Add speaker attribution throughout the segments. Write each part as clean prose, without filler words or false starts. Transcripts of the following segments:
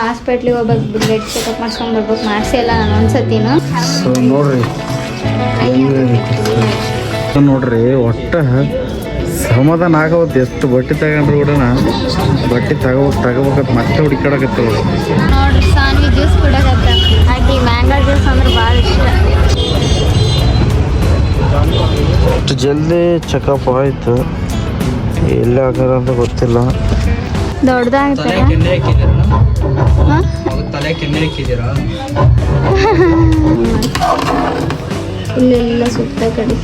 Speaker 1: ಹಾಸ್ಪಿಟ್ಲಿಗೆ ಹೋಗ್ಬೇಕು, blood checkup ಮಾಡ್ಸ್ಕೊಂಡ್ ಬರ್ಬೇಕು. ಮಾಡಿಸಿ ಎಲ್ಲ ನಾನು ಒಂದ್ಸತಿನು
Speaker 2: ನೋಡ್ರಿ ಒಟ್ಟ ಸಮಾಧಾನ ಆಗೋದು. ಎಷ್ಟು ಬಟ್ಟೆ ತಗೊಂಡ್ರು ಕೂಡ ಬಟ್ಟೆ ತಗೋಬೇಕಂತ ಮತ್ತೆ ಹುಡುಕಾಡಕತ್ತ
Speaker 1: ನೋಡ್ರಿ. ಸಾನ್ವಿ ಜ್ಯೂಸ್ ಕುಡಕತ್ತ. ಆಕಿ ಮ್ಯಾಂಗೋ ಜ್ಯೂಸ್ ಅಂದ್ರೆ ಭಾಳ ಇಷ್ಟ.
Speaker 2: ಅಷ್ಟು ಜಲ್ದಿ ಚೆಕಪ್ ಆಯ್ತು. ಎಲ್ಲಿ ಆಗ್ಯಾರ ಅಂತ ಗೊತ್ತಿಲ್ಲ.
Speaker 1: ದೊಡ್ಡದಾಗ್ತಾರೆ ಇಲ್ಲೆಲ್ಲ ಸುತ್ತ ಕಡೆ.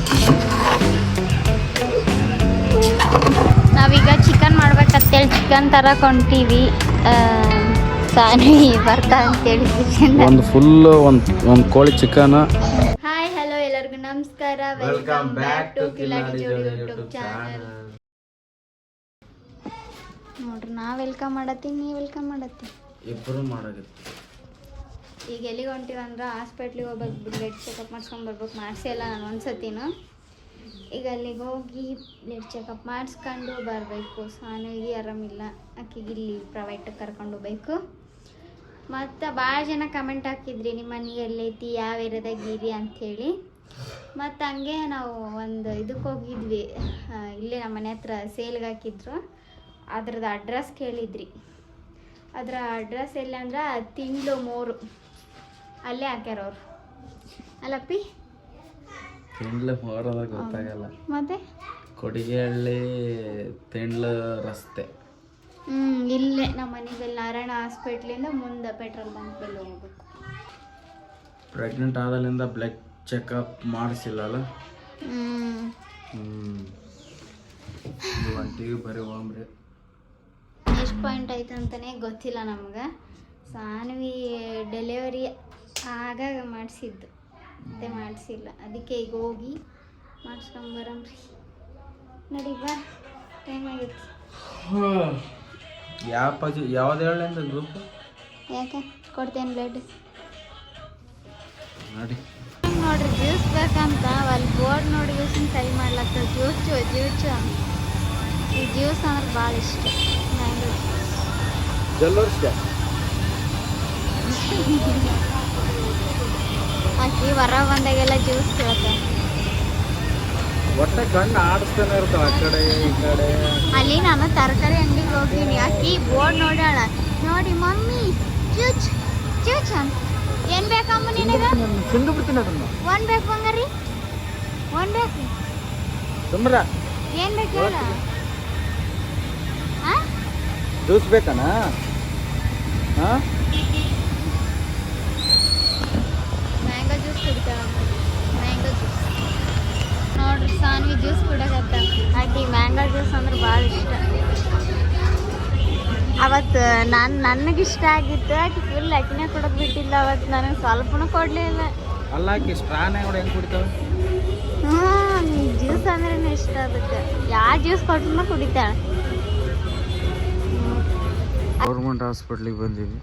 Speaker 1: ನಾವೀಗ ಚಿಕನ್ ಮಾಡ್ಬೇಕಂತೇಳಿ ಚಿಕನ್ ತರಕ್ ಹೊಂಟೀವಿ. ಸಾನ್ವಿ ಬರ್ತಾ ಅಂತೇಳಿ
Speaker 2: ಒಂದು ಫುಲ್ ಒಂದು ಕೋಳಿ ಚಿಕನ್.
Speaker 1: ಹಾಯ್ ಹಲೋ ಎಲ್ಲರಿಗೂ ನಮಸ್ಕಾರ. ವೆಲ್ಕಮ್ ಬ್ಯಾಕ್ ಟು ಕಿಲಾಡಿ ಜೋಡಿ ಯೂಟ್ಯೂಬ್ ಚಾನಲ್. ನೋಡ್ರಿ, ನಾ ವೆಲ್ಕಮ್ ಮಾಡತ್ತೀನಿ, ನೀ ವೆಲ್ಕಮ್ ಮಾಡತ್ತಿ,
Speaker 2: ಇಬ್ಬರು ಮಾಡಕತ್ತಿ.
Speaker 1: ಈಗ ಎಲ್ಲಿಗೆ ಹೊಂಟಿವಂದ್ರೆ ಹಾಸ್ಪಿಟ್ಲಿಗೆ ಹೋಗ್ಬೇಕು, ಬ್ಲಡ್ ಚೆಕಪ್ ಮಾಡ್ಸ್ಕೊಂಡ್ ಬರ್ಬೇಕು. ಮಾಡಿಸಿ ಎಲ್ಲ ನಾನು ಒಂದ್ಸತಿನು. ಈಗ ಅಲ್ಲಿಗೆ ಹೋಗಿ ಬ್ಲಡ್ ಚೆಕಪ್ ಮಾಡಿಸ್ಕೊಂಡು ಬರಬೇಕು. ಸಾನ್ವಿಗೆ ಆರಾಮಿಲ್ಲ, ಆಕೆಗೆ ಇಲ್ಲಿ ಪ್ರೈವೇಟಿಗೆ ಕರ್ಕೊಂಡು ಹೋಗ್ಬೇಕು. ಮತ್ತು ಭಾಳ ಜನ ಕಮೆಂಟ್ ಹಾಕಿದ್ರಿ, ನಿಮ್ಮ ಮನೆ ಎಲ್ಲೈತಿ, ಯಾವ ಏರಿಯಾದಾಗ ಇರಿ ಅಂಥೇಳಿ. ಮತ್ತು ಹಂಗೆ ನಾವು ಒಂದು ಇದಕ್ಕೆ ಹೋಗಿದ್ವಿ, ಇಲ್ಲೇ ನಮ್ಮ ಮನೆ ಹತ್ರ ಸೇಲ್ಗೆ ಹಾಕಿದ್ರು. ಅದ್ರದ್ದು ಅಡ್ರೆಸ್ ಕೇಳಿದ್ರಿ. ಅದರ ಅಡ್ರೆಸ್ ಎಲ್ಲಿ ಅಂದ್ರೆ ತಿಂಗಳು 3 ಅಲ್ಲೇ ಹಾಕ್ಯಾರ ಅವ್ರು. ಅಲ್ಲಪ್ಪಿ
Speaker 2: ತಿಂಡ್ಲ 3 ಗೊತ್ತಾಗಲ್ಲ.
Speaker 1: ಮತ್ತೆ
Speaker 2: ಕೊಡಿಗೆಹಳ್ಳಿ ತಿಂಡ್ಲ ರಸ್ತೆ.
Speaker 1: ಇಲ್ಲೇ ನಮ್ಮ ಮನೆ ಬೆಲ್ಲ ನಾರಾಯಣ ಹಾಸ್ಪಿಟ್ಲಿಂದ ಮುಂದೆ ಪೆಟ್ರೋಲ್ ಬಂಕ್ ಬೆಲ್ಲ ಹೋಗ್ಬೇಕು.
Speaker 2: ಪ್ರೆಗ್ನೆಂಟ್ ಆದಲ್ಲಿಂದ ಬ್ಲಡ್ ಚೆಕಪ್ ಮಾಡಿಸಿಲ್ಲಲ್ಲ. ಒಂಟಿಗೆ ಬರೀ ಹೋಗ್ರಿ.
Speaker 1: ಎಷ್ಟು ಪಾಯಿಂಟ್ ಆಯ್ತು ಅಂತಲೇ ಗೊತ್ತಿಲ್ಲ ನಮ್ಗೆ. ಸಾನ್ವಿ ಡೆಲಿವರಿ ಆಗಾಗ ಮಾಡಿಸಿದ್ದು, ಮತ್ತೆ ಮಾಡಿಸಿಲ್ಲ. ಅದಕ್ಕೆ ಈಗ ಹೋಗಿ ಮಾಡಿಸ್ಕೊಂಬರಮ್ರಿ. ನೋಡಿ ಬಾ, ಟೈಮ್ ಆಗಿತ್ತು.
Speaker 2: ಯಾವ್ದು ಹೇಳಂತ ಗ್ರೂಪ್
Speaker 1: ಯಾಕೆ ಕೊಡ್ತೇನೆ ಬ್ಲಡ್
Speaker 2: ನೋಡಿ.
Speaker 1: ನೋಡ್ರಿ, ಜ್ಯೂಸ್ ಬೇಕಂತ ಅಲ್ಲಿ ಬೋರ್ಡ್ ನೋಡಿ ಟ್ರೈ ಮಾಡ್ಲತ್ತ. ಜ್ಯೂಸು ಈ ಜ್ಯೂಸ್ ಅಂದ್ರೆ ಭಾಳ ಇಷ್ಟ. ಮ್ಯಾಂಗೋ ಆಕಿ ಹೊರ ಬಂದಾಗೆಲ್ಲ ಜ್ಯೂಸ್ ಕೇಳ್ತಾನೆ.
Speaker 2: ಒಟ್ಟೆ ಕಣ್ಣು ಆಡಿಸ್ತಾನೆ ಇರ್ತಾವ ಆ ಕಡೆ ಈ ಕಡೆ.
Speaker 1: ಅಲ್ಲಿ ನಾನು ತರಕಾರಿ ಅಂಗಡಿಗೆ ಹೋಗ್ತೀನಿ. ಆಕಿ ಬೋರ್ಡ್ ನೋಡ್ಯಾಳ, ನೋಡಿ ಮಮ್ಮಿ ಜ್ಯೂಸ್ ಜ್ಯೂಸ್ ಅಂತ. ಏನು ಬೇಕಮ್ಮ ನಿನಗೆ?
Speaker 2: ತಿಂದು ಬಿಡ್ತೀನಿ ಅದನ್ನ.
Speaker 1: ಒಂದು ಬೇಕು ಬಂಗಾರಿ, ಒಂದು ಬೇಕು.
Speaker 2: ಸುಮ್ರ
Speaker 1: ಏನು ಬೇಕು ಹೇಳ?
Speaker 2: ಜ್ಯೂಸ್ ಬೇಕಣ್ಣ? ಹಾಂ,
Speaker 1: ಮ್ಯಾಂಗೋ ಜ್ಯೂಸ್ ಕುಡಿತಾಳ. ಮ್ಯಾಂಗೋ ಜ್ಯೂಸ್ ನೋಡ್ರಿ. ಸಾನ್ವಿ ಜ್ಯೂಸ್ ಕುಡಕತ್ತ. ಆಕಿ ಮ್ಯಾಂಗೋ ಜ್ಯೂಸ್ ಅಂದ್ರೆ ಭಾಳ ಇಷ್ಟ. ಅವತ್ತು ನನಗಿಷ್ಟ ಆಗಿತ್ತು. ಆಕಿ ಫುಲ್ ಆಕಿನೇ ಕೊಡೋದು ಬಿಟ್ಟಿಲ್ಲ. ಅವತ್ತು ನನಗೆ ಸ್ವಲ್ಪನೂ ಕೊಡಲಿಲ್ಲ.
Speaker 2: ಅಲ್ಲ ಆಕಿ ಸ್ಟ್ರಾನೇ ಕೂಡ ಹೆಂಗೆ ಕುಡಿತಾವೆ?
Speaker 1: ಜ್ಯೂಸ್ ಅಂದ್ರೆ ಇಷ್ಟ ಅದಕ್ಕೆ. ಯಾವ ಜ್ಯೂಸ್ ಕೊಟ್ಟರು ಕುಡಿತಾಳೆ.
Speaker 2: ಗೌರ್ಮೆಂಟ್ ಹಾಸ್ಪಿಟ್ಲಿಗೆ ಬಂದೀವಿ.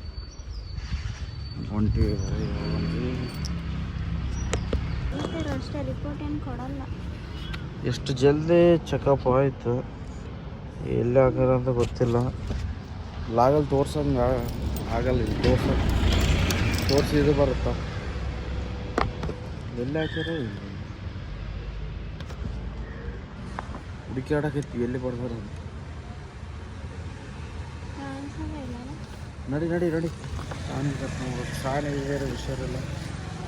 Speaker 2: ಹೊಂಟಿವಿ
Speaker 1: ಅಷ್ಟೇ, ರಿಪೋರ್ಟ್ ಏನು ಕೊಡಲ್ಲ.
Speaker 2: ಎಷ್ಟು ಜಲ್ದಿ ಚೆಕಪ್ ಆಯಿತು. ಎಲ್ಲಿ ಆಗ್ಯಾರ ಅಂತ ಗೊತ್ತಿಲ್ಲ. ಲಾಗಲ್ಲಿ ತೋರ್ಸಂಗೆ ಆಗಲ್ಲ. ಇದು ತೋರಿಸಿ ಇದು ಬರುತ್ತಾ? ಎಲ್ಲಿ ಹಾಕ್ಯಾರ? ಹುಡುಕಾಡಕೈತಿ ಎಲ್ಲಿ ಬರ್ದಾರ. ನಡಿ ಸಾನಿ ಕರ್ಕೊಂಡ್ಬೇಕು. ಸಾನಿ ಬೇರೆ ಹುಷಾರಿಲ್ಲ.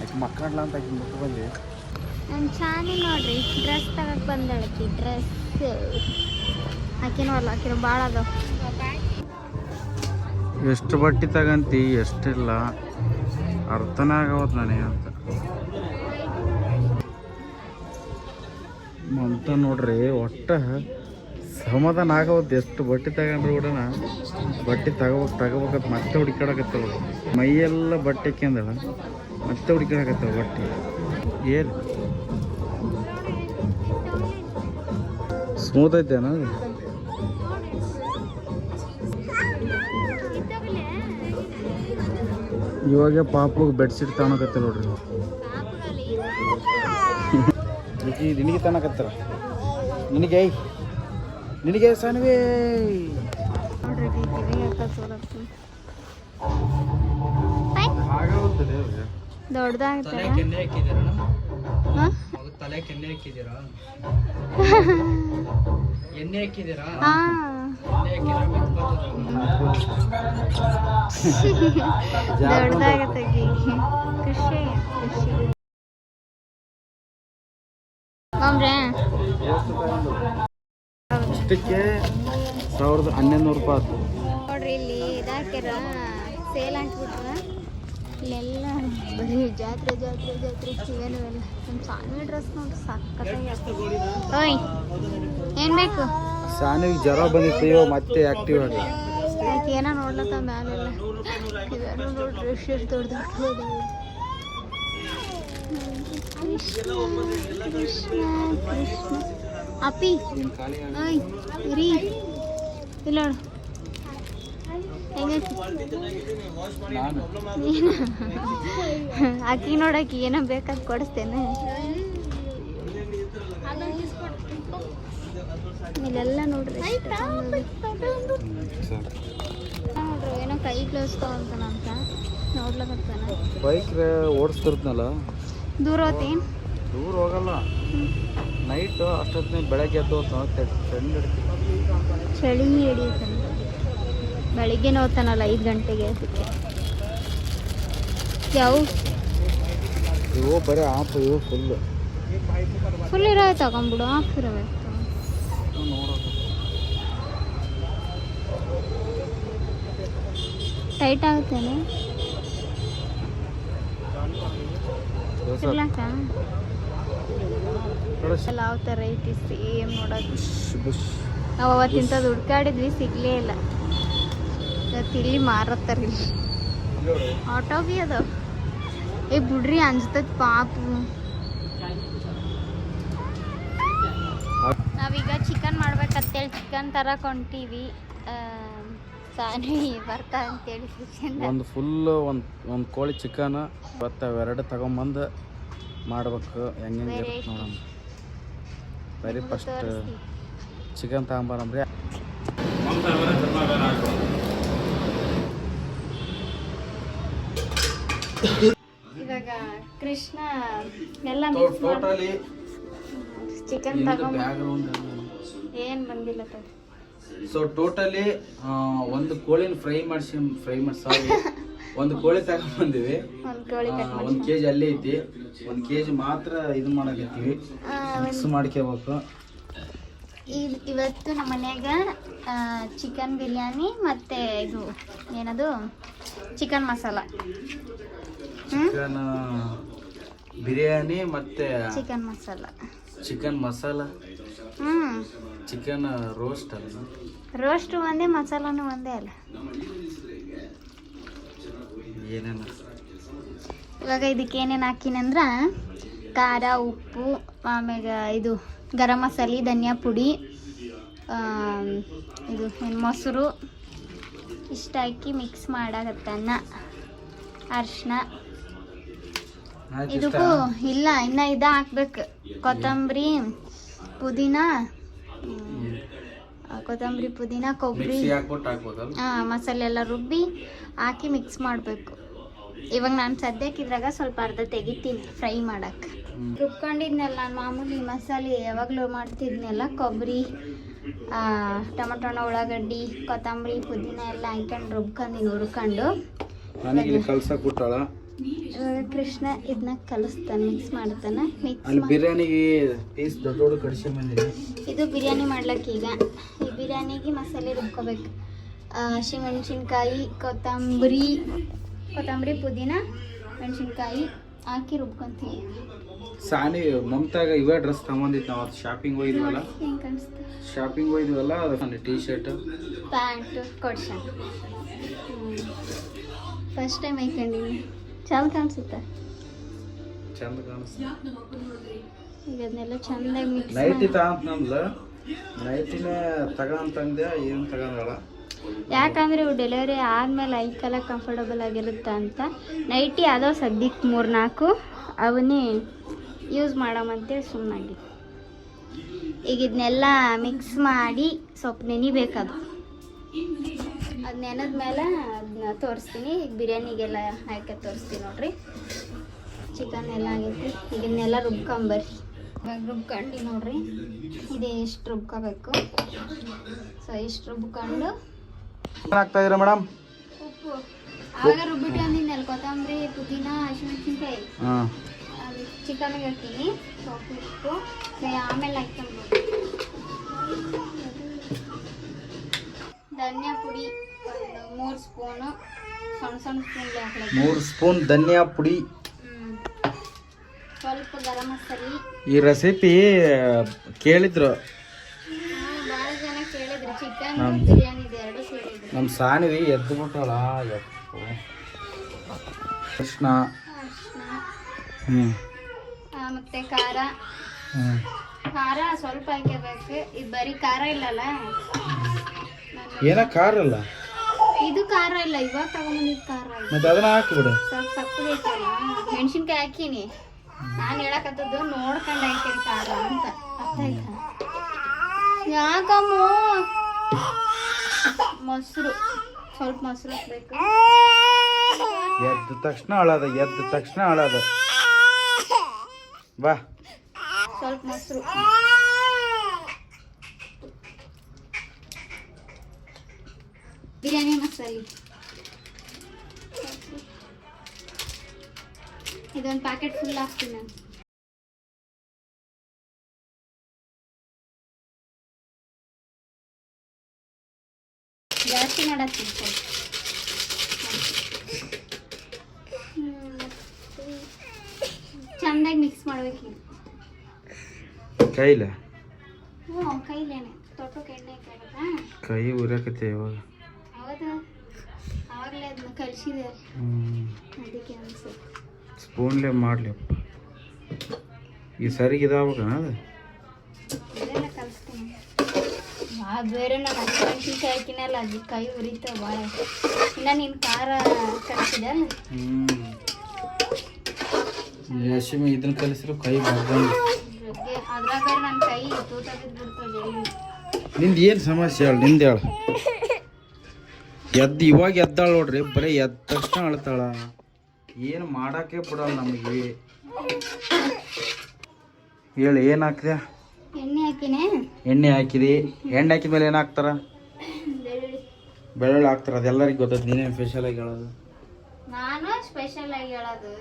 Speaker 2: ಆಕೆ ಮಕ್ಕಳಲ್ಲ ಅಂತ ಆಕೆ ಮುಟ್ಟು ಬಂದು
Speaker 1: ನನ್ನ ಸಾನಿ ನೋಡ್ರಿ ಡ್ರೆಸ್ ತಗಕ್ಕೆ ಬಂದಳಕಿ. ಡ್ರೆಸ್ ಆಕಿನೂ ಆಕಿನೂ ಭಾಳ ಅದಾವ.
Speaker 2: ಎಷ್ಟು ಬಟ್ಟೆ ತಗಂತಿ ಎಷ್ಟಿಲ್ಲ ಅರ್ಥನೇ ಆಗವತ್ತು ನನಗೆ ಅಂತ. ಅಂತ ನೋಡ್ರಿ, ಒಟ್ಟ ಸಮಾಧಾನ ಆಗವತ್ತು. ಎಷ್ಟು ಬಟ್ಟೆ ತಗೊಂಡ್ರು ಕೂಡ ಬಟ್ಟೆ ತಗೋಬೇಕಂತ ಮತ್ತೆ ಹುಡುಕಾಡಕತ್ತವ. ಮೈಯೆಲ್ಲ ಬಟ್ಟೆ ಹಾಕ್ಯಂದಳ, ಮತ್ತೆ ಹುಡುಕಾಡಕತ್ತವ ಬಟ್ಟೆ. ಏನು ಸ್ಮೂತ್ ಐತೇನ? ಇವಾಗ ಪಾಪಗೆ ಬೆಡ್ಶೀಟ್ ತಗೊಳಕತ್ತ ನೋಡ್ರಿ. ನಿನಗೆ ತನಕತ್ತಾರ. ನಿನಗೆ ಸಾನ್ವಿ
Speaker 1: ದೊಡ್ಡದಾಗ್ತಾರೆ
Speaker 3: ಎಣ್ಣೆ ಹಾಕಿದ್ದೀರಾ
Speaker 1: ಹಾಂ
Speaker 3: ತಲೆಗೆ ಎಣ್ಣೆ ಹಾಕಿದ್ದೀರಾ ಎಣ್ಣೆ ಹಾಕಿದ್ದೀರಾ
Speaker 1: ಹಾಂ
Speaker 3: ಎಣ್ಣೆ ಹಾಕಿದ್ರೆ
Speaker 1: ದೊಡ್ಡದಾಗತ್ತೆ ಖುಷಿ ಖುಷಿ ಮಾಮ್ರೆ
Speaker 2: ಇಷ್ಟಕ್ಕೆ 1100 ರೂಪಾಯಿ ಆಯ್ತು.
Speaker 1: ನೋಡ್ರಿ ಇಲ್ಲಿ ಇದಾಕ್ಯಾರ ಸೇಲ್ ಹಾಕ್ಬಿಟ್ರ ಇಲ್ಲೆಲ್ಲ ಬರೀ ಜಾತ್ರೆ ಜಾತ್ರೆ ಜಾತ್ರೆ ಚಿವೇನು ಎಲ್ಲ ನಮ್ಮ ಸಾನ್ವಿ ಡ್ರೆಸ್ ನೋಡ್ರಿ ಸಕ್ಕತ್ತಾಗಿ ಓಯ್ ಏನು ಬೇಕು
Speaker 2: ಸಾನಿಗೆ ಜ್ವರ ಬಂದಿತ್ತು ಮತ್ತೆ ಆಕ್ಟಿವ್ ಆಗಿ
Speaker 1: ಯಾಕೆ ಏನೋ ನೋಡ್ಲತ್ತ ಮ್ಯಾಲೆಲ್ಲ ಇವೆಲ್ಲ ನೋಡ್ರಿ ಎಷ್ಟು ದೊಡ್ಡ ದೊಡ್ಡ ಕೃಷ್ಣ ಕೃಷ್ಣ ಕೃಷ್ಣ ಅಪ್ಪಿ ಓಯ್ ಇರಿ ಇಲ್ಲ ನೋಡು ಹೆಂಗೈತಿ ಆಕಿ ನೋಡಾಕಿ ಏನೋ ಬೇಕಾದ್ ಕೊಡಿಸ್ತೇನೆ ಇಲ್ಲೆಲ್ಲ ನೋಡ್ರಿ ನೋಡ್ರಿ ಏನೋ ಕೈ ಗ್ಲೌಸ್ ತಗೊಂತಾನಂತ ನೋಡ್ಲಕತ್ತಾನ
Speaker 2: ಬೈಕ್ ಓಡಿಸ್ತಿರ್ತನಲ್ಲ
Speaker 1: ದೂರ ಹೋತಿ
Speaker 2: ದೂರ ಹೋಗಲ್ಲ ನೈಟ್ ಅಷ್ಟೊತ್ತಿನ ಬೆಳಗ್ಗೆ ಎದ್ದು
Speaker 1: ಚಳಿ ಹಿಡಿಯುತ್ತಾನ ಬೆಳಿಗ್ಗೆ ಹೋಗ್ತಾನಲ್ಲ 5 ಗಂಟೆಗೆ ಅದಕ್ಕೆ ಯಾವ
Speaker 2: ಇವು ಬರೀ ಆಪ್ ಇವು
Speaker 1: ಫುಲ್ ಇರೋ ತಗೊಂಬಿಡು ಆಫ್ ಇರವೆ ಟೈಟ್ ಆಗುತ್ತೇನೆ ಇರ್ಲಾಕ ಎಲ್ಲ ಯಾವ ಥರ ಐತಿ ಸೇಮ್ ನೋಡೋದು ನಾವು ಅವತ್ತಿಂಥದ್ದು ಹುಡ್ಕಾಡಿದ್ವಿ ಸಿಗ್ಲೇ ಇಲ್ಲ ಇವತ್ತು ಇಲ್ಲಿ ಮಾರತ್ತಾರ ಇಲ್ಲಿ ಆಟೋ ಬಿ ಅದ ಏ ಬಿಡ್ರಿ ಅಂಜತದ ಪಾಪು ನಾವೀಗ ಚಿಕನ್ ಮಾಡ್ಬೇಕಂತೇಳಿ ಚಿಕನ್ ತರಕ್ ಹೊಂಟೀವಿ ಸಾನ್ವಿ ಬರ್ತಾ ಅಂತೇಳಿ
Speaker 2: ಒಂದು ಫುಲ್ ಒಂದು ಕೋಳಿ ಚಿಕನ್ ಮತ್ತು ಎರಡು ತಗೊಂಬಂದು ಮಾಡ್ಬೇಕು ಹೆಂಗೆ ನೋಡೋಣ ಬರೀ ಫಸ್ಟ್ ಚಿಕನ್ ತಗೊಂಬರಮ್ರಿ
Speaker 1: ಇವಾಗ ಕೃಷ್ಣ ಎಲ್ಲ ಮಿಕ್ಸ್ ಮಾಡಿ ಚಿಕನ್ ತಗೊಂಡು ಏನು ಬಂದಿಲ್ಲ ತಗೋ
Speaker 2: ಸೊ ಟೋಟಲಿ ಒಂದು ಕೋಳಿನ ಫ್ರೈ ಮಾಡಿ ಒಂದು ಕೋಳಿ ತಗೊಂಡ್ಬಂದಿವಿ.
Speaker 1: ಒಂದು ಕೋಳಿ ಕಟ್ ಮಾಡಿ
Speaker 2: 1 kg ಅಲ್ಲೇ ಐತಿ. 1 kg ಮಾತ್ರ ಇದು ಮಾಡಕತ್ತೀವಿ, ಮಿಕ್ಸ್ ಮಾಡ್ಕೋಬೇಕು.
Speaker 1: ಇವತ್ತು ನಮ್ಮ ಮನ್ಯಾಗ ಚಿಕನ್ ಬಿರಿಯಾನಿ ಮತ್ತು ಇದು ಏನದು ಚಿಕನ್ ಮಸಾಲ,
Speaker 2: ಚಿಕನ್ ಬಿರಿಯಾನಿ ಮತ್ತು
Speaker 1: ಚಿಕನ್ ಮಸಾಲ,
Speaker 2: ಚಿಕನ್ ರೋಸ್ಟ್ ಅಲ್ಲ,
Speaker 1: ರೋಸ್ಟು ಒಂದೇ ಮಸಾಲಾನು ಒಂದೇ ಅಲ್ಲ.
Speaker 2: ಏನೇನು
Speaker 1: ಇವಾಗ ಇದಕ್ಕೆ ಏನೇನು ಹಾಕಿನಂದ್ರೆ ಖಾರ, ಉಪ್ಪು, ಆಮೇಲೆ ಇದು ಗರಂ ಮಸಾಲೆ, ಧನಿಯಾ ಪುಡಿ, ಇದು ಏನು ಮೊಸರು ಇಷ್ಟ ಹಾಕಿ ಮಿಕ್ಸ್ ಮಾಡಾಕತ್ತನ್ನ. ಅರ್ಶಿನ ಇದಕ್ಕೂ ಇಲ್ಲ ಇನ್ನು ಇದು ಹಾಕ್ಬೇಕು, ಕೊತ್ತಂಬರಿ ಪುದೀನ, ಕೊಬ್ಬರಿ ಮಸಾಲೆ ಎಲ್ಲ ರುಬ್ಬಿ ಹಾಕಿ ಮಿಕ್ಸ್ ಮಾಡಬೇಕು. ಇವಾಗ ನಾನು ಸದ್ಯಕ್ಕೆ ಇದ್ರಾಗ ಸ್ವಲ್ಪ ಅರ್ಧ ತೆಗಿತೀನಿ ಫ್ರೈ ಮಾಡಕ್ಕೆ. ರುಬ್ಕೊಂಡಿದ್ನೆಲ್ಲ ನಾನು ಮಾಮೂಲಿ ಮಸಾಲೆ ಯಾವಾಗಲೂ ಮಾಡ್ತಿದ್ನೆಲ್ಲ, ಕೊಬ್ಬರಿ, ಟೊಮಟೊ ಹಣ್ಣು, ಉಳ್ಳಾಗಡ್ಡಿ, ಕೊತ್ತಂಬರಿ, ಪುದೀನ ಎಲ್ಲ ಹಾಕ್ಕೊಂಡು ರುಬ್ಕೊಂಡಿನಿ ಹುರ್ಕೊಂಡು. ಕೃಷ್ಣ ಇದನ್ನ ಕಲಿಸ್ತಾನೆ, ಮಿಕ್ಸ್ ಮಾಡ್ತಾನೆ.
Speaker 2: ಬಿರಿಯಾನಿಗೆ ಪೀಸ್ ದೊಡ್ಡ ದೊಡ್ಡ ಕಡಿಸಿ ಬಂದಿದೆ.
Speaker 1: ಇದು ಬಿರಿಯಾನಿ ಮಾಡ್ಲಿಕ್ಕೆ ಈಗ ಈ ಬಿರಿಯಾನಿಗೆ ಮಸಾಲೆ ರುಬ್ಕೋಬೇಕು. ಹಸಿಮೆಣ್ಸಿನ್ಕಾಯಿ, ಕೊತ್ತಂಬರಿ, ಪುದೀನ, ಮೆಣಸಿನ್ಕಾಯಿ ಹಾಕಿ ರುಬ್ಕೊಂತೀವಿ.
Speaker 2: ಸಾನಿ ಮಮತಾಗ ಇವೇ ಡ್ರೆಸ್ ತಗೊಂಡಿದ್ದು ನಾವು ಶಾಪಿಂಗ್ ಹೋಗಿದ್ವಲ್ಲ,
Speaker 1: ಹೆಂಗೆ ಕಾಣಿಸ್ತಾ
Speaker 2: ಅದು ಟೀ ಶರ್ಟ್
Speaker 1: ಪ್ಯಾಂಟ್ ಕೊಡ್ಸಣ. ಫಸ್ಟ್ ಟೈಮ್ ಹಾಕೊಂಡಿನಿ, ಚಂದ ಕಾಣಿಸುತ್ತೆ.
Speaker 2: ಚಂದ ಕಾಣಿಸ್ತ.
Speaker 1: ಈಗ ಅದನ್ನೆಲ್ಲ ಚಂದಾಗಿ ಮಿಕ್ಸ್
Speaker 2: ನೈಟಿ ತಗೊಂಡ್ನಂದ್ಲ, ನೈಟಿನ ತಗೊಂತಂದೆ, ಏನು ತಗೊಂಡಲ್ಲ.
Speaker 1: ಯಾಕಂದ್ರೆ ಇವು ಡೆಲಿವರಿ ಆದಮೇಲೆ ಐಕೆಲ್ಲ ಕಂಫರ್ಟಬಲ್ ಆಗಿರುತ್ತೆ ಅಂತ ನೈಟಿ ಅದೋ ಸದ್ಯಕ್ಕೆ 3-4 ಅವನ್ನೇ ಯೂಸ್ ಮಾಡಮಂತೇಳಿ ಸುಮ್ಮನಾಗಿ. ಈಗ ಇದನ್ನೆಲ್ಲ ಮಿಕ್ಸ್ ಮಾಡಿ ಸ್ವಲ್ಪ ನೆನಿಬೇಕದು. ಅದು ನೆನೆದ್ಮೇಲೆ ಅದನ್ನ ತೋರಿಸ್ತೀನಿ. ಈಗ ಬಿರಿಯಾನಿಗೆಲ್ಲ ಹಾಕಿ ತೋರಿಸ್ತೀನಿ ನೋಡ್ರಿ. ಚಿಕನ್ ಎಲ್ಲ ಆಗೈತಿ. ಈಗ ಇದನ್ನೆಲ್ಲ ರುಬ್ಕೊಂಬರ್ರಿ. ಇವಾಗ ರುಬ್ಕೊಂಡು ನೋಡ್ರಿ, ಇದು ಎಷ್ಟು ರುಬ್ಕೋಬೇಕು. ಸೊ ಇಷ್ಟು ರುಬ್ಕೊಂಡು
Speaker 2: ಆಗ್ತಾ ಇದೀರಾ ಮೇಡಮ್?
Speaker 1: ಉಪ್ಪು ಆವಾಗ ರುಬ್ಬಿಟ್ಟು ಅಂದಿದ್ದೆಲ್ಲ ಕೊತ್ತಂಬರಿ, ಪುದೀನ, ಹಸಿಮೆಣಸಿನ್ಕಾಯಿ
Speaker 2: ಹಾಂ,
Speaker 1: ಅದು ಚಿಕನ್ಗೆ ಹಾಕ್ತೀನಿ. ಸ್ವಲ್ಪ ಉಪ್ಪು ಆಮೇಲೆ ಹಾಕ್ಕೊಂಬೋದು. ಧನಿಯಾ ಪುಡಿ ಒಂದು 3 ಸ್ಪೂನು, ಸಣ್ಣ ಸಣ್ಣ ಸ್ಪೂನ್ಲೆ ಹಾಕ್ಬೇಕು.
Speaker 2: 3 ಸ್ಪೂನ್ ಧನಿಯಾ ಪುಡಿ.
Speaker 1: ಸ್ವಲ್ಪ ಗರಂ ಮಸಾಲೆ.
Speaker 2: ಈ ರೆಸಿಪಿ ಕೇಳಿದ್ರು,
Speaker 1: ಭಾಳ ಜನ ಕೇಳಿದ್ರು. ಚಿಕನ್ ಬಿರಿಯಾನಿ ಇದೆ, 2 ಕೇಳಿದ್ರು.
Speaker 2: ನಮ್ಮ ಸಾನಿವಿ ಎದ್ದು ಬಿಟ್ಟಳ. ಅರ್ಶಿನ,
Speaker 1: ಮತ್ತೆ ಖಾರ. ಖಾರ ಸ್ವಲ್ಪ ಹಾಕಬೇಕು. ಇದು ಬರೀ ಖಾರ ಇಲ್ಲಲ್ಲ,
Speaker 2: ಏನ ಖಾರ ಅಲ್ಲ
Speaker 1: ಇದು ಖಾರ ಇಲ್ಲ, ಇವಾಗ ತಗೊಂಬಂದಿದ್ದು ಖಾರ ಇಲ್ಲ.
Speaker 2: ಮತ್ತೆ ಅದನ್ನ ಹಾಕಿಬಿಡು.
Speaker 1: ಸ್ವಲ್ಪ ಸಪ್ಪಗೈತಲ್ಲ, ಮೆಣಸಿನ್ಕಾಯಿ ಹಾಕಿನಿ. ನಾನು ಹೇಳಕತ್ತದ್ದು ನೋಡ್ಕೊಂಡು ಹಾಕಿನಿ ಖಾರ ಅಂತ. ಅರ್ಥ ಆಯ್ತಾ? ಯಾಕಮ್ಮ ಮೊಸರು, ಸ್ವಲ್ಪ ಮೊಸರು ಹಾಕ್ಬೇಕು.
Speaker 2: ಎದ್ದ ತಕ್ಷಣ ಅಳದ ಬಾ.
Speaker 1: ಸ್ವಲ್ಪ ಮೊಸರು, ಬಿರಿಯಾನಿ ಮಸಾಲೆ ಇದೊಂದು ಪ್ಯಾಕೆಟ್ ಫುಲ್ ಹಾಕ್ತೀನಿ ನಾನು. ಜಾಸ್ತಿ ಮಾಡತ್ತೀನಿ ಸ್ವಲ್ಪ. ಚಂದಾಗಿ ಮಿಕ್ಸ್ ಮಾಡ್ಬೇಕು.
Speaker 2: ಕೈಲ
Speaker 1: ಹ್ಞೂ ಕೈಲೇನೆ ತೊಟ್ಟಕ್ಕೆ ಎಣ್ಣೆ ಹಾಕ್ಬೇಕಾ?
Speaker 2: ಕೈ ಉರಿಯಾಕತ್ತೆ ಇವಾಗ.
Speaker 1: ಹೌದಾ? ಆವಾಗಲೇ ಅದನ್ನ ಕಲಿಸಿದೆ, ಅದಕ್ಕೆ ಅನ್ಸುತ್ತೆ.
Speaker 2: ಸ್ಪೂನ್ಲೆ ಮಾಡ್ಲಿಪ್ಪ. ಈ ಸರಿಗಿದಾವಾಗ ಅದು
Speaker 1: ಇದೆಲ್ಲ ಕಲಿಸ್ತೀನಿ. ಬೇರೆ ನಾನು ಹಸಿಮೆಣಸಿನ್ಕಾಯಿ ಹಾಕಿನಲ್ಲ, ಅದು ಕೈ ಉರಿತಾವ ಭಾಳ. ಇನ್ನು ನೀನು ಖಾರ ಕಲಿಸಿದಲ್ಲ.
Speaker 2: ಹಸಿಮೆ ಇದನ್ನ ಕಲಿಸಿದ್ರು ಕೈ ಬರ್ದಂಗೆ.
Speaker 1: ಅದ್ರಾಗ ಬೇರೆ ನನ್ನ ಕೈ ತೂತ ಬಿದ್ದುಬಿಡ್ತಾವೆ.
Speaker 2: ನಿಂದು ಏನು ಸಮಸ್ಯೆ ಹೇಳು, ನಿಂದು ಹೇಳು. ಇವಾಗ ಎದ್ದಾಳ ನೋಡ್ರಿ, ಬರೀ ಎದ್ದ ತಕ್ಷಣ ಅಳ್ತಾಳ. ಏನು ಮಾಡಕ್ಕೆ ಬಿಡಲ್ಲ ನಮಗೆ. ಹೇಳಿ, ಏನು ಹಾಕಿದೆ?
Speaker 1: ಎಣ್ಣೆ ಹಾಕಿನೇ.
Speaker 2: ಎಣ್ಣೆ ಹಾಕಿದಿ. ಎಣ್ಣೆ ಹಾಕಿದ್ಮೇಲೆ ಏನು ಹಾಕ್ತಾರ?
Speaker 1: ಬೆಳ್ಳುಳ್ಳಿ.
Speaker 2: ಬೆಳ್ಳುಳ್ಳಿ ಹಾಕ್ತಾರ. ಅದೆಲ್ಲರಿಗೂ ಗೊತ್ತೈತೆ. ನೀನೇನು ಸ್ಪೆಷಲ್ ಆಗಿ ಹೇಳೋದು?
Speaker 1: ನಾನು ಸ್ಪೆಷಲ್ ಆಗಿ ಹೇಳೋದು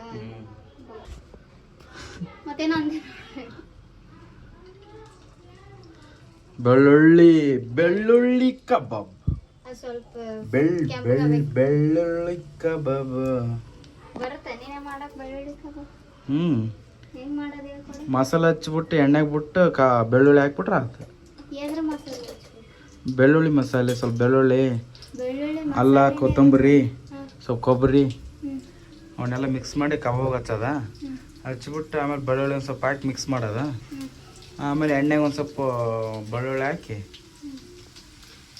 Speaker 1: ಮತ್ತೇನಂದ.
Speaker 2: ಬೆಳ್ಳುಳ್ಳಿ ಕಬಾಬ್.
Speaker 1: ಸ್ವಲ್ಪ
Speaker 2: ಬೆಳ್ಳುಳ್ಳಿ ಕಬಾಬ್
Speaker 1: ಬರುತ್ತೆ ನೀನೇ ಮಾಡಕ್? ಬೆಳ್ಳುಳ್ಳಿ ಕಬಾಬ್ ಹೆಂಗ್ ಮಾಡೋದು ಹೇಳ್ಕೊಡು.
Speaker 2: ಮಸಾಲೆ ಹಚ್ಬಿಟ್ಟು ಎಣ್ಣೆಗೆ ಬಿಟ್ಟು ಬೆಳ್ಳುಳ್ಳಿ ಹಾಕ್ಬಿಟ್ರೆ ಆಯ್ತು.
Speaker 1: ಏದ್ರ ಮಸಾಲೆ?
Speaker 2: ಬೆಳ್ಳುಳ್ಳಿ ಮಸಾಲೆ, ಸ್ವಲ್ಪ ಬೆಳ್ಳುಳ್ಳಿ,
Speaker 1: ಬೆಳ್ಳುಳ್ಳಿ,
Speaker 2: ಅಲ್ಲ, ಕೊತ್ತಂಬರಿ, ಸ್ವಲ್ಪ ಕೊಬ್ಬರಿ ಅವನ್ನೆಲ್ಲ ಮಿಕ್ಸ್ ಮಾಡಿ ಕಬಾಬ್ ಹಚ್ಚದ. ಹಚ್ಬಿಟ್ಟು ಆಮೇಲೆ ಬೆಳ್ಳುಳ್ಳಿ ಒಂದು ಸ್ವಲ್ಪ ಹಾಕಿ ಮಿಕ್ಸ್ ಮಾಡೋದ. ಆಮೇಲೆ ಎಣ್ಣೆಗೆ ಒಂದು ಸ್ವಲ್ಪ ಬೆಳ್ಳುಳ್ಳಿ ಹಾಕಿ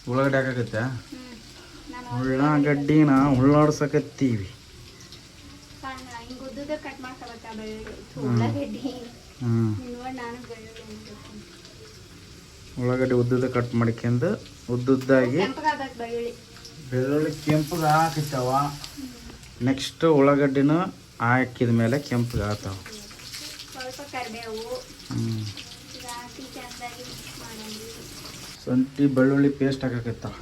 Speaker 2: ಉಳ್ಳಾಗಡ್ಡಿ ಹಾಕಾಗತ್ತೆ. ಉಳ್ಳಾಗಡ್ಡಿನ ಉಳ್ಳಾಡ್ಸಕತ್ತೀವಿ.
Speaker 1: ಕಟ್ ಮಾಡ್ಕೋಬೇಕಾ ಬೆಳ್ಳುಳ್ಳಿ? ಉಳ್ಳಾಗಡ್ಡಿ ನಾನು
Speaker 2: ಉಳ್ಳಾಗಡ್ಡಿ ಉದ್ದುದ ಕಟ್ ಮಾಡ್ಕೊಂಡು ಉದ್ದುದ್ದಾಗಿ ಬೆಳ್ಳುಳ್ಳಿ ಕೆಂಪಗೆ ಹಾಕಿರ್ತಾವ. ನೆಕ್ಸ್ಟ್ ಉಳ್ಳಾಗಡ್ಡಿನ ಹಾಕಿದ ಮೇಲೆ ಕೆಂಪಗೆ ಆಗ್ತಾವ.
Speaker 1: ಸ್ವಲ್ಪ ಕರಿಬೇವು ಹಾಕಿ ಚೆನ್ನಾಗಿ ಮಿಕ್ಸ್ ಮಾಡಿ.
Speaker 2: ಶುಂಠಿ ಬೆಳ್ಳುಳ್ಳಿ ಪೇಸ್ಟ್ ಹಾಕಕತ್ತಾವ.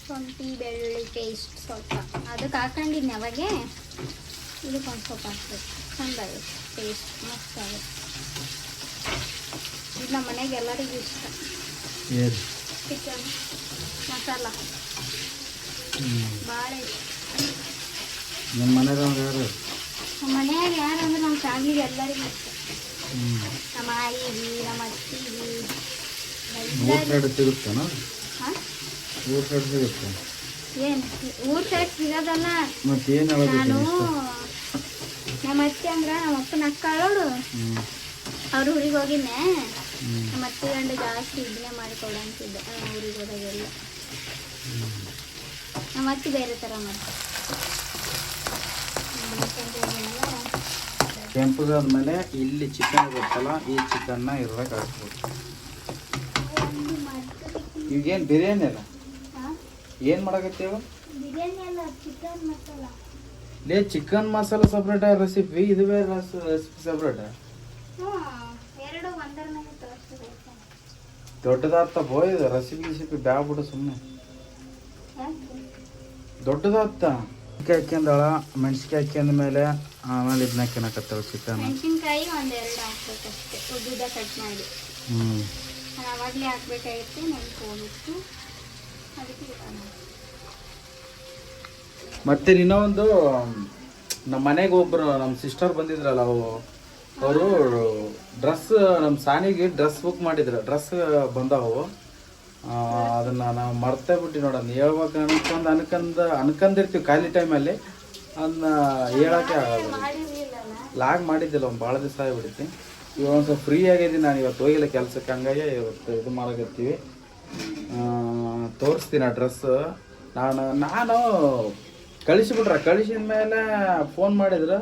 Speaker 1: ಶುಂಠಿ ಬೆಳ್ಳುಳ್ಳಿ ಪೇಸ್ಟ್ ಸ್ವಲ್ಪ ಅದಕ್ಕೆ ಹಾಕೊಂಡಿದ್ನಿ ಅವಾಗೆ. ಇದಕ್ಕೆ ಒಂದು ಸ್ವಲ್ಪ ಹಾಕ್ಬೇಕು. ಚೆಂದಾಗುತ್ತೆ ಟೇಸ್ಟ್, ಮಸ್ತ್ ಆಗುತ್ತೆ. ಇದು ನಮ್ಮ ಮನೆಗೆ ಎಲ್ಲರಿಗೂ ಇಷ್ಟ. ಚಿಕನ್ ಮಸಾಲ ಭಾಳ ಇಷ್ಟ.
Speaker 2: ನಿಮ್ಮ ಮನೆಯಾಗ ಯಾರು?
Speaker 1: ನಮ್ಮ ಮನೆಯಾಗ ಯಾರು ಅಂದ್ರೆ ನಮ್ಮ ಫ್ಯಾಮಿಲಿಗೆ ಎಲ್ಲರಿಗೂ ಇಷ್ಟ. ನಮ್ಮ ಆಯಿಗೆ, ನಮ್ಮ ಅತ್ತಿಗೆ
Speaker 2: ಸಿಗುತ್ತಾನ?
Speaker 1: ಹಾಂ,
Speaker 2: ಊರ್ ಸೈಡ್ ಸಿಗುತ್ತೆ.
Speaker 1: ಏನು ಊರ್ ಸೈಡ್ ಸಿಗೋದಲ್ಲ.
Speaker 2: ಮತ್ತೇನು
Speaker 1: ನಾನು ನಮ್ಮ ಅತ್ತೆ ಅಂದ್ರೆ ನಮ್ಮ ಅಪ್ಪನ ಅಕ್ಕಾಳೋಡು ಅವ್ರ ಊರಿಗೆ ಹೋಗಿದ್ದೆ. ನಮ್ಮ ಅತ್ತೆ ಗಂಡು ಜಾಸ್ತಿ ಇದನ್ನೇ ಮಾಡಿಕೊಡು ಅಂತಿದ್ದೆ ಊರಿಗೆ ಹೋದಾಗೆಲ್ಲ. ನಮ್ಮ ಅತ್ತೆ ಬೇರೆ ಥರ ಮಾಡ್ತಾರೆ.
Speaker 2: ಕೆಂಪಗಾದ್ಮೇಲೆ ಇಲ್ಲಿ ಚಿಕನ್ ಗೊತ್ತಲ್ಲ, ಈ ಚಿಕನ್ನ ಇರೋದಾಗ ಹಾಕ್ಬೋದು. ಈಗೇನು ಬಿರಿಯಾನಿ ಅಲ್ಲ, ಏನು ಮಾಡಕತ್ತೀವ?
Speaker 1: ಬಿರಿಯಾನಿ ಅಲ್ಲ, ಚಿಕನ್ ಮಸಾಲ.
Speaker 2: ಲೇ ಚಿಕನ್ ಮಸಾಲ ಸಪ್ರೇಟ ರೆಸಿಪಿ, ಇದು ಬೇರೆ ರೆಸಿಪಿ ಸಪ್ರೇಟ.
Speaker 1: ಎರಡು ಒಂದರ ಮೇಲೆ ತೋರಿಸ್ಬೇಕು.
Speaker 2: ದೊಡ್ಡದಾಗ್ತ ಬೋಯ್ದು ರೆಸಿಪಿ ಬ್ಯಾಗ್ಬಿಡು ಸುಮ್ಮನೆ. ದೊಡ್ಡದಾಗ್ತ ಹಾಕ್ಯಂದಳ ಮೆಣಸಿನ್ಕಾಯಿ ಹಾಕ್ಯಂದ ಮೇಲೆ ಆಮೇಲೆ ಇದನ್ನ ಹಾಕ್ಯನಕತ್ತವ ಚಿಕನ್.
Speaker 1: ಮೆಣಸಿನ್ಕಾಯಿ ಒಂದೆರಡು ಹಾಕ್ಬೇಕಷ್ಟೇ, ಉದ್ದುದ ಕಟ್ ಮಾಡಿ. ನಾನು ಅವಾಗಲೇ ಹಾಕ್ಬೇಕಾಗಿತ್ತು, ನೆನ್ಕೋಗಿತ್ತು, ಅದಕ್ಕೆ
Speaker 2: ಮತ್ತೆ ಇನ್ನೊಂದು ನಮ್ಮ ಮನೆಗೆ ಒಬ್ಬರು ನಮ್ಮ ಸಿಸ್ಟರ್ ಬಂದಿದ್ರಲ್ಲ, ಅವರು ಡ್ರೆಸ್ ನಮ್ಮ ಸಾನಿಗೆ ಡ್ರೆಸ್ ಬುಕ್ ಮಾಡಿದ್ರು. ಡ್ರೆಸ್ ಬಂದವು, ಅದನ್ನು ನಾವು ಮರ್ತೇ ಬಿಟ್ಟು ನೋಡೋಣ. ಹೇಳ್ಬೇಕು ಅನ್ಕೊಂಡಿರ್ತೀವಿ ಖಾಲಿ ಟೈಮಲ್ಲಿ, ಅದನ್ನ ಹೇಳೋಕ್ಕೆ ಆಗೋದು. ಲಾಗ್ ಮಾಡಿದ್ದಿಲ್ಲ, ಒಂದು ಭಾಳ ದಿವಸ ಆಗಿಬಿಡುತ್ತೆ. ಇವಾಗ ಒಂದು ಸ್ವಲ್ಪ ಫ್ರೀ ಆಗಿದ್ದೀನಿ ನಾನು, ಇವತ್ತು ಹೋಗಿಲ್ಲ ಕೆಲಸಕ್ಕೆ, ಹಂಗಾಗಿ ಇವತ್ತು ಇದು ಮಾಡಕತ್ತೀವಿ. ತೋರಿಸ್ತೀನಿ ಆ ಡ್ರೆಸ್. ನಾನು ಕಳಿಸಿದ ಮೇಲೆ ಫೋನ್ ಮಾಡಿದ್ರು.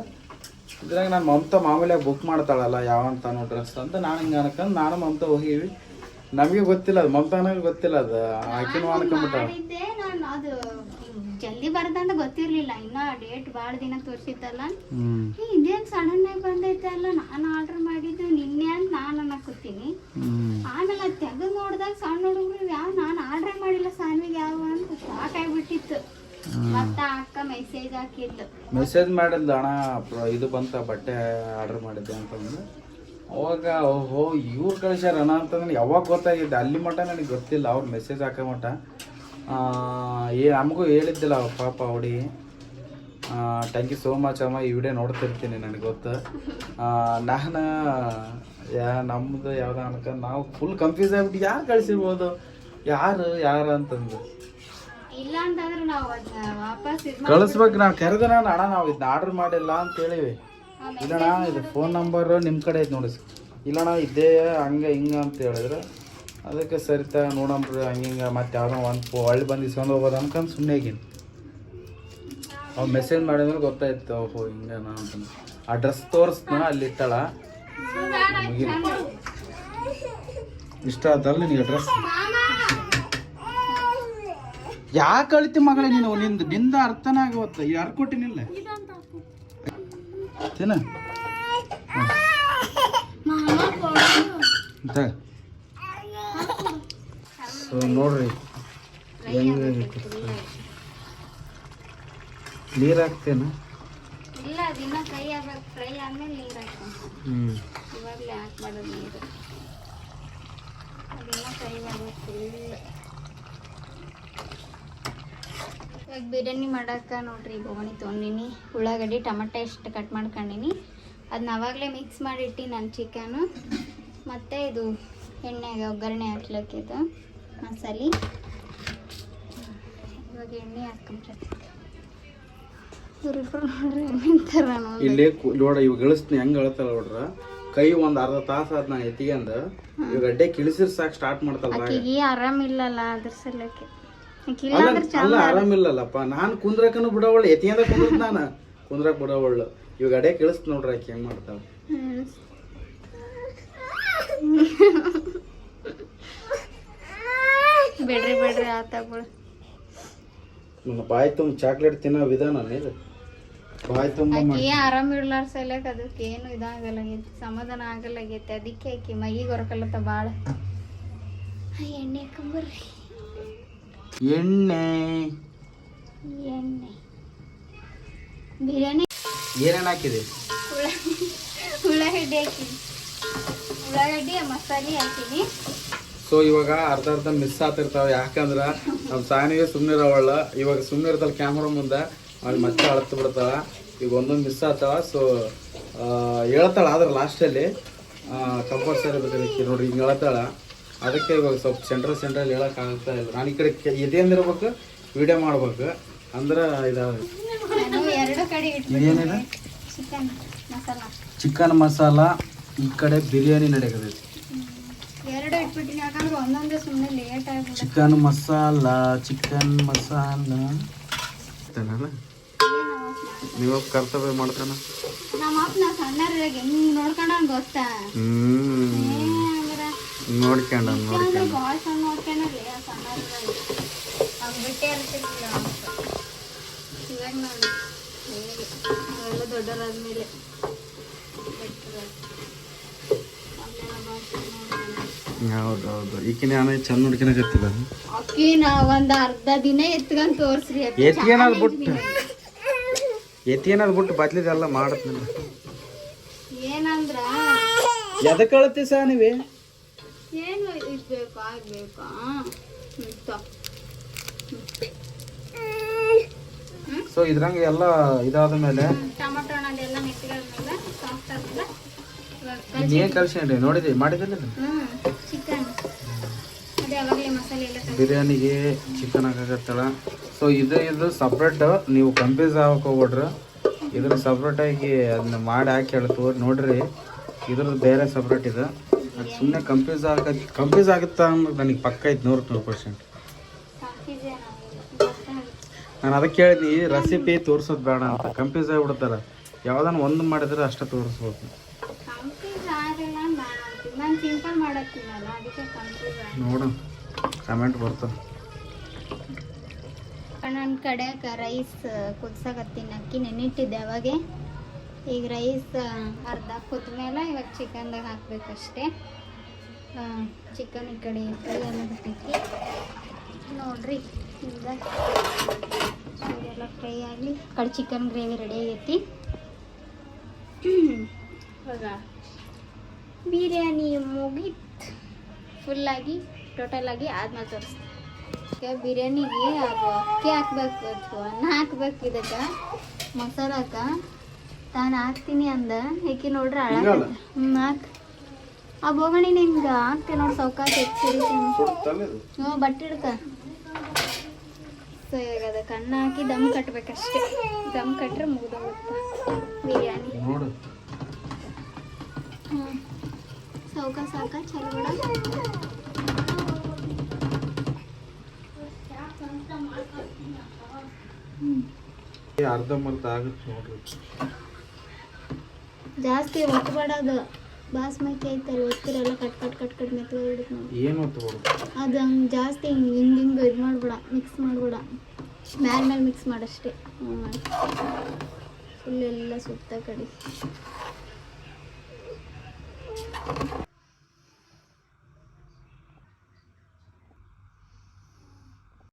Speaker 2: ಇದ್ರಾಗ ನಾನು ಮಮತಾ ಮಾಮೂಲಿಯಾಗಿ ಬುಕ್ ಮಾಡ್ತಾಳಲ್ಲ ಯಾವಂತಾನು ಡ್ರೆಸ್ ಅಂತ ನಾನು ಹಿಂಗೆ ಅನ್ಕೊಂಡು ನಾನು ಮಮತಾ ಹೋಗೀವಿ. ನಮಗೆ ಗೊತ್ತಿಲ್ಲ ಅದು, ಮಮತಾನಾಗ ಗೊತ್ತಿಲ್ಲ ಅದು, ಆಕಿನೂ ಅನ್ಕೊಂಬಿಟ್ಟ.
Speaker 1: ನಾನು ಅದು ಜಲ್ದಿ ಬರ್ತಂತ ಗೊತ್ತಿರ್ಲಿಲ್ಲ, ಇನ್ನ ಡೇಟ್ ಭಾಳ ದಿನ ತೋರಿಸಿದ್ದಲ್ಲ. ಇದೇನು ಸಡನ್ ಆಗಿ ಬಂದೈತೆ ಅಲ್ಲ, ನಾನು ಆರ್ಡರ್ ಮಾಡಿದ್ದು ನಿನ್ನೆ ಅಂತ ನಾನು ಅನ್ನಕತ್ತೀನಿ. ಆಮೇಲೆ ಅದು ತೆಗೆದು ನೋಡಿದಾಗ ಸಣ್ಣ ಹುಡುಗರು ಯಾವ ನಾನು ಆರ್ಡರ್ ಮಾಡಿಲ್ಲ ಸಾನ್ವಿಗೆ ಯಾವ ಅಂತ ಶಾಕ್ ಆಗಿಬಿಟ್ಟಿತ್ತು. ಮತ್ತೆ ಅಕ್ಕ ಮೆಸೇಜ್ ಹಾಕಿದ್ದು,
Speaker 2: ಮೆಸೇಜ್ ಮಾಡಿದ್ಲು, ಅಣ್ಣ ಇದು ಬಂತ ಬಟ್ಟೆ ಆರ್ಡರ್ ಮಾಡಿದ್ದೆ ಅಂತಂದು. ಅವಾಗ ಓಹೋ ಇವ್ರು ಕಳಿಸ್ಯಾರ ಅಣ್ಣ ಅಂತಂದ್ರೆ ಯಾವಾಗ ಗೊತ್ತಾಗಿದ್ದೆ, ಅಲ್ಲಿ ಮಟ್ಟ ನನಗೆ ಗೊತ್ತಿಲ್ಲ. ಅವ್ರು ಮೆಸೇಜ್ ಹಾಕೋ ಮಟ್ಟ ನಮಗೂ ಹೇಳಿದ್ದಿಲ್ಲ ಅವ್ರು ಪಾಪ ಹುಡುಗಿ. ಥ್ಯಾಂಕ್ ಯು ಸೋ ಮಚ್ ಅಮ್ಮ, ಈ ವಿಡಿಯೋ ನೋಡ್ತಿರ್ತೀನಿ, ನನಗೆ ಗೊತ್ತು. ನಾನು ನಮ್ಮದು ಯಾವ್ದು ಅನ್ಕೊಂಡು ನಾವು ಫುಲ್ ಕನ್ಫ್ಯೂಸ್ ಆಗ್ಬಿಟ್ಟು ಯಾರು ಕಳಿಸಿರ್ಬೋದು, ಯಾರು ಅಂತಂದು.
Speaker 1: ಇಲ್ಲ ಅಂತಂದ್ರೆ ನಾವು ವಾಪಸ್
Speaker 2: ಕಳಿಸ್ಬೇಕು. ನಾವು ಕರೆದ ನಾನು ಅಣ್ಣ ನಾವು ಇದನ್ನ ಆರ್ಡರ್ ಮಾಡಿಲ್ಲ ಅಂತ ಹೇಳಿವಿ. ಇಲ್ಲಣ್ಣ ಇದು ಫೋನ್ ನಂಬರ್ ನಿಮ್ಮ ಕಡೆ ಐತೆ ನೋಡಿ. ಇಲ್ಲಣ್ಣ ಇದ್ದೇ ಹಂಗೆ ಹಿಂಗೆ ಅಂತ ಹೇಳಿದ್ರು. ಅದಕ್ಕೆ ಸರಿತಾ ನೋಡಂಬ್ರಿ ಹಂಗೆ ಹಿಂಗೆ ಮತ್ತೆ ಯಾವುದೋ ಒಂದು ಒಳ್ಳೆ ಬಂದು ಇಸ್ಕೊಂಡು ಹೋಗೋದು ಅನ್ಕೊಂಡು ಸುಮ್ಮನೆ ಆಗೀನಿ. ಅವ್ರು ಮೆಸೇಜ್ ಮಾಡಿದ್ಮೇಲೆ ಗೊತ್ತಾಯ್ತು, ಓಹೋ ಹಿಂಗೆ ಅಂತಂದು. ಆ ಡ್ರೆಸ್ ತೋರಿಸ್ತಾನ ಅಲ್ಲಿ ಇಟ್ಟಾಳ. ಇಷ್ಟ ಆಯ್ತಲ್ಲ ನಿನಗೆ ಡ್ರೆಸ್? ಯಾಕೆ ಕಳಿತಿ ಮಗಳೇ ನೀನು? ನಿಂದ ಅರ್ಥನೇ ಆಗವತ್ತ. ಯಾರು ಕೊಟ್ಟಿನಿಲ್ಲ ತಿನ್ನ ಸೊ ನೋಡ್ರಿ ಹೆಂಗೆ ನೀರು ಹಾಕ್ತೇನ?
Speaker 1: ಇಲ್ಲ, ದಿನ ಕೈ ಆಗ್ಬೇಕು, ಫ್ರೈ ಆದ್ಮೇಲೆ ನೀರು ಹಾಕ್ತೀನಿ. ಇವಾಗಲೇ ಹಾಕ್ಬಾರ್ದು ನೀರು, ದಿನ ಕೈ ಆಗ್ಬೇಕು. ಇವಾಗ ಬಿರಿಯಾನಿ ಮಾಡೋಕೆ ನೋಡ್ರಿ ಬೋಗಣಿ ತೊಗೊಂಡಿನಿ. ಉಳ್ಳಾಗಡ್ಡಿ ಟೊಮೆಟೊ ಎಷ್ಟು ಕಟ್ ಮಾಡ್ಕೊಂಡಿನಿ, ಅದನ್ನ ಅವಾಗಲೇ ಮಿಕ್ಸ್ ಮಾಡಿಟ್ಟು ನಾನು ಚಿಕನು. ಮತ್ತು ಇದು ಎಣ್ಣೆಗೆ ಒಗ್ಗರಣೆ ಹಾಕ್ಲಿಕ್ಕೆ ಇದು ಮಸಾಲೆ. ಇವಾಗ ಎಣ್ಣೆ ಹಾಕ್ಕೊಂಡ್ರೆ
Speaker 2: ಇಲ್ಲಿ ನೋಡ ಇವಾಗ ಇಳಿಸ್ತೀನಿ ಹೆಂಗೆ ಅಳತ್ತಲ್ಲ ನೋಡ್ರ. ಕೈ ಒಂದು ಅರ್ಧ ತಾಸು ಆದ್ ನಾನು ಎತ್ತಿಗೆಂದ ಇವಾಗ ಗಡ್ಡೆ ಕಿಳಿಸಿರ್ ಸಾಕು ಸ್ಟಾರ್ಟ್ ಮಾಡ್ತಾಳ.
Speaker 1: ಆರಾಮಿಲ್ಲಲ್ಲ ಅದ್ರ ಸಲಕ್ಕೆ.
Speaker 2: ಅಲ್ಲ ಆರಾಮಿಲ್ಲಲ್ಲಪ್ಪ, ನಾನು ಕುಂದ್ರಕನು ಬಿಡವಳ್ಳು, ಎತ್ತಿಗೆಂದ ಕುಂದ್ರ ನಾನು ಕುಂದ್ರಕ್ ಬಿಡವಳ್ಳು. ಇವಾಗ ಗಡ್ಡೆ ಕಿಳಿಸ್ತ ನೋಡ್ರಿ ಆಕೆ ಹೆಂಗ್ ಮಾಡ್ತಾಳ.
Speaker 1: ಬಿಡ್ರಿ ಆತಾಗಳು.
Speaker 2: ನನ್ನ ಬಾಯಿ ತುಂಬ ಚಾಕ್ಲೇಟ್ ತಿನ್ನೋ ವಿಧಾನ ಇದು. ಬಾಯಿ ತುಂಬ
Speaker 1: ಆರಾಮ ಇರ್ಲಾರ ಸಲಕ್ ಅದಕ್ಕೆ ಏನು ಇದಾಗಲ್ಲಾಗೈತಿ, ಸಮಾಧಾನ ಆಗಲ್ಲಾಗೈತಿ. ಅದಕ್ಕೆ ಆಕಿ ಮೈಗೆ ಹೊರಕಲ್ಲತ್ತ ಭಾಳ. ಎಣ್ಣೆ ಹಾಕೊಂಬರ್ರಿ.
Speaker 2: ಎಣ್ಣೆ
Speaker 1: ಬಿರಿಯಾನಿ
Speaker 2: ಏನೇನು ಹಾಕಿದೆ?
Speaker 1: ಉಳ್ಳಾಗಡ್ಡಿ ಹಾಕಿನಿ, ಉಳ್ಳಾಗಡ್ಡಿ ಮಸಾಲೆ ಹಾಕಿನಿ.
Speaker 2: ಸೊ ಇವಾಗ ಅರ್ಧ ಮಿಸ್ ಆಗ್ತಿರ್ತಾವೆ, ಯಾಕಂದ್ರೆ ನಮ್ಮ ಸಾನಿಗೆ ಸುಮ್ಮನೆ ಇರೋವಳ. ಇವಾಗ ಸುಮ್ಮನೆ ಇರ್ತಾಳೆ ಕ್ಯಾಮ್ರಾ ಮುಂದೆ, ಅಲ್ಲಿ ಮತ್ತೆ ಅಳತ್ತು ಬಿಡ್ತಾಳ. ಈಗ ಒಂದೊಂದು ಮಿಸ್ ಆಗ್ತಾಳ. ಸೊ ಹೇಳ್ತಾಳ, ಆದ್ರೆ ಲಾಸ್ಟಲ್ಲಿ ಕಂಪಲ್ಸರಿ ಬೇಕಾದ್ರೆ ನೋಡ್ರಿ ಹಿಂಗೆ ಹೇಳ್ತಾಳ. ಅದಕ್ಕೆ ಇವಾಗ ಸ್ವಲ್ಪ ಸೆಂಟ್ರಲ್ ಹೇಳೋಕ್ಕಾಗ್ತಾ ಇಲ್ಲ. ನಾನು ಈ ಕಡೆ ಎದೆಂದಿರ್ಬೇಕು, ವಿಡಿಯೋ ಮಾಡ್ಬೇಕು ಅಂದ್ರೆ ಇದಾವೆ. ಇದೇನಿದೆ? ಚಿಕನ್ ಮಸಾಲ. ಈ ಕಡೆ ಬಿರಿಯಾನಿ ನಡೆಯಕತ್ತೈತಿ. ಚಿಕನ್ ಮಸಾಲ ನೀವು ಕರ್ತವ್ಯ ಮಾಡ್ತಾನ. ನೋಡ್ಕೊಂಡ
Speaker 1: ಬಿಟ್ಟೇ ಇರ್ತಿರ್ಲಿಲ್ಲ ಇವಾಗ ನೋಡಿ ಹೇಗೆ ಅವೆಲ್ಲ ದೊಡ್ಡವರಾದ್ಮೇಲೆ
Speaker 2: ಹೌದು ಹೌದು ಈಕಿನ ನಾನು ಚಂದ ನೋಡ್ಕೊಳಕತ್ತಿಲ್ಲ
Speaker 1: ಅಕ್ಕಿ ನಾ ಒಂದ್ ಅರ್ಧ ದಿನ ಎತ್ಕೊಂಡ್ ತೋರ್ಸ್ರಿ
Speaker 2: ಎತ್ಗೇನಾದ್ರು ಬಿಟ್ಟು ಬದ್ಲಿದೆಲ್ಲ ಮಾಡತ್ನಿಲ್ಲ
Speaker 1: ಏನಂದ್ರ
Speaker 2: ಎದಕ್ಕೆ ಅಳತಿ ಸಹ ನೀವೇ
Speaker 1: ಏನು ಇದ್ಬೇಕಾ ಆಗ್ಬೇಕಾ
Speaker 2: ಸೊ ಇದ್ರಂಗೆ ಎಲ್ಲ ಇದಾದ ಮೇಲೆ
Speaker 1: ಟೊಮೊಟೊ ಹಣ್ಣೆಲ್ಲ ಮೆತ್ತಗಾದ್ಮೇಲೆ ಸಾಫ್ಟ್ ಆದ್ಮೇಲೆ
Speaker 2: ಏನು ಕಲ್ಸಿ ನೋಡಿದ್ರಿ ಮಾಡಿದಿಲ್ಲ
Speaker 1: ಚಿಕನ್ ಅದೇ ಅವಾಗಲೇ ಮಸಾಲೆ ಎಲ್ಲ
Speaker 2: ಬಿರಿಯಾನಿಗೆ ಚಿಕನ್ ಹಾಕಕತ್ತಳ ಸೊ ಇದು ಸಪ್ರೇಟ್ ನೀವು ಕನ್ಫ್ಯೂಸ್ ಆಗಕ್ಕೆ ಹೋಗ್ಬಿಡ್ರಿ ಇದ್ರ ಸಪ್ರೇಟಾಗಿ ಅದನ್ನ ಮಾಡಿ ಹಾಕಿ ಹೇಳ್ತು ನೋಡ್ರಿ ಇದ್ರದ್ದು ಬೇರೆ ಸಪ್ರೇಟ್ ಇದೆ ಅದು ಸುಮ್ಮನೆ ಕನ್ಫ್ಯೂಸ್ ಆಗುತ್ತಾ ಅನ್ನೋದು ನನಗೆ ಪಕ್ಕ ಐತೆ 100%. ನಾನು ಅದಕ್ಕೆ ಹೇಳಿದ್ನಿ ಈ ರೆಸಿಪಿ ತೋರಿಸೋದು ಬೇಡ ಅಂತ ಕನ್ಫ್ಯೂಸ್ ಆಗಿಬಿಡ್ತಾರೆ ಯಾವ್ದಾನ ಒಂದು ಮಾಡಿದ್ರೆ ಅಷ್ಟೇ ತೋರಿಸ್ಬೇಕು ನೋಡು ಕಮೆಂಟ್ ಬರ್ತದೆ
Speaker 1: ನನ್ನ ಕಡೆಗೆ ರೈಸ್ ಕುದ್ಸಕತ್ತೀನಿ ಅಕ್ಕಿ ನೆನಿಟ್ಟಿದ್ದೆ ಅವಾಗೆ ಈಗ ರೈಸ್ ಅರ್ಧ ಕುದ್ಮೇಲೆ ಇವಾಗ ಚಿಕನ್ದಾಗ ಹಾಕ್ಬೇಕಷ್ಟೇ ಚಿಕನ್ ಈ ಕಡೆ ಫ್ರೈ ಎಲ್ಲ ಬಿಟ್ಟೈತಿ ನೋಡ್ರಿ ಇದೆಲ್ಲ ಫ್ರೈ ಆಗಲಿ ಕಡೆ ಚಿಕನ್ ಗ್ರೇವಿ ರೆಡಿ ಆಗೈತಿ ಇವಾಗ ಬಿರಿಯಾನಿ ಮುಗೀತು ಫುಲ್ಲಾಗಿ ಟೋಟಲಾಗಿ ಆದ್ಮೇಲೆ ತೋರಿಸ್ತೀನಿ ಬಿರಿಯಾನಿಗೆ ಅದು ಅಕ್ಕಿ ಹಾಕ್ಬೇಕು ಅಥವಾ ಅನ್ನ ಹಾಕ್ಬೇಕು ಇದಕ್ಕೆ ಮಸಾಲಕ್ಕೆ ನಾನು ಹಾಕ್ತೀನಿ ಅಂದ ಏಕೆ ನೋಡ್ರಿ ಹಾಕ್ ಆ ಬೋಗಣಿ ನಿಂಗೆ ಹಾಕ್ತೀನಿ ನೋಡಿ ಸೌಕಾಶ ಹ್ಞೂ ಬಟ್ಟೆ ಹಿಡ್ಕ ಸೊ ಇವಾಗ ಅದಕ್ಕೆ ಅನ್ನ ಹಾಕಿ ದಮ್ ಕಟ್ಬೇಕಷ್ಟೇ ದಮ್ ಕಟ್ರೆ ಮುಗಿದೋಗುತ್ತೆ ಬಿರಿಯಾನಿ ಹ್ಞೂ ಸಾಕ ಚಲೋ
Speaker 2: ಅರ್ಧಂಬರ್ಧ ಆಗುತ್ತೆ ನೋಡ್ರಿ
Speaker 1: ಜಾಸ್ತಿ ಒತ್ತಬೇಡದು ಬಾಸ್ಮತಿ ಐತಲ್ಲ ಒತ್ತಿರೆಲ್ಲ ಕಟ್ ಮೆತ್ತಗೆ ನೋಡಿ
Speaker 2: ಏನು ಒತ್ತಬೇಡ
Speaker 1: ಅದು ಹಂಗೆ ಜಾಸ್ತಿ ಹಿಂಗೆ ಇದು ಮಾಡ್ಬೇಡ ಮಿಕ್ಸ್ ಮಾಡ್ಬೇಡ ಮೇಲೆ ಮಿಕ್ಸ್ ಮಾಡಷ್ಟೇ ಫುಲ್ ಎಲ್ಲ ಸುತ್ತ ಕಡೆ